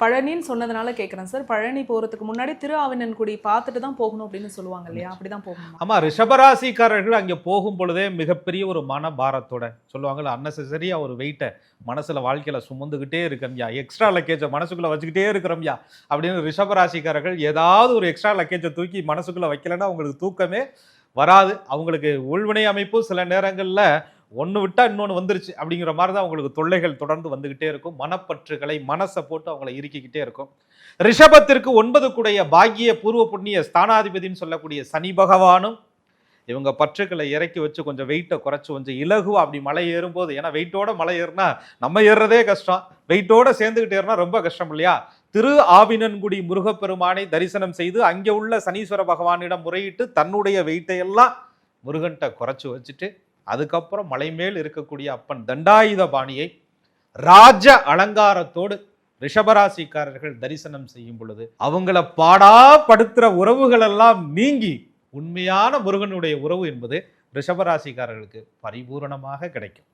பழனின்னு சொன்னதுனால கேட்குறேன் சார். பழனி போகிறதுக்கு முன்னாடி திருஆவினன்குடி பார்த்துட்டு தான் போகணும் அப்படின்னு சொல்லுவாங்க இல்லையா? அப்படி தான் போகணுமா? ஆமாம், ரிஷபராசிக்காரர்கள் அங்கே போகும் பொழுதே மிகப்பெரிய ஒரு மன பாரத்தோட சொல்லுவாங்கள்ல, அன்னெசரியாக ஒரு வெயிட்டை மனசில் வாழ்க்கையில் சுமந்துக்கிட்டே இருக்கிறோம்யா, எக்ஸ்ட்ரா லக்கேஜை மனசுக்குள்ளே வச்சுக்கிட்டே இருக்கிறோம்யா அப்படின்னு ரிஷபராசிக்காரர்கள் ஏதாவது ஒரு எக்ஸ்ட்ரா லக்கேஜை தூக்கி மனசுக்குள்ளே வைக்கலைன்னா அவங்களுக்கு தூக்கமே வராது. அவங்களுக்கு உள்வினை அமைப்பு சில நேரங்களில் ஒன்று விட்டால் இன்னொன்று வந்துருச்சு அப்படிங்கிற மாதிரி தான் அவங்களுக்கு தொல்லைகள் தொடர்ந்து வந்துக்கிட்டே இருக்கும். மனப்பற்றுகளை மனசை போட்டு அவங்கள இறுக்கிக்கிட்டே இருக்கும். ரிஷபத்திற்கு 9 கூடைய பாக்கிய பூர்வ புண்ணிய ஸ்தானாதிபதினு சொல்லக்கூடிய சனி பகவானும் இவங்க பற்றுக்களை இறக்கி வச்சு கொஞ்சம் வெயிட்டை குறைச்சி கொஞ்சம் இலகுவா அப்படி மலை ஏறும்போது, ஏன்னா வெயிட்டோட மலை ஏறுனா நம்ம ஏறுறதே கஷ்டம், வெயிட்டோட சேர்ந்துக்கிட்டு ஏறினா ரொம்ப கஷ்டம் இல்லையா? திரு ஆவினன்குடி முருகப்பெருமானை தரிசனம் செய்து அங்கே உள்ள சனீஸ்வர பகவானிடம் முறையிட்டு தன்னுடைய வெயிட்டை எல்லாம் முருகன்கிட்ட குறைச்சி வச்சுட்டு அதுக்கப்புறம் மலை மேல் இருக்கக்கூடிய அப்பன் தண்டாயுத பாணியை ராஜ அலங்காரத்தோடு ரிஷபராசிக்காரர்கள் தரிசனம் செய்யும் பொழுது அவங்கள பாடாப்படுத்துற உறவுகள் எல்லாம் நீங்கி உண்மையான முருகனுடைய உறவு என்பது ரிஷபராசிக்காரர்களுக்கு பரிபூரணமாக கிடைக்கும்.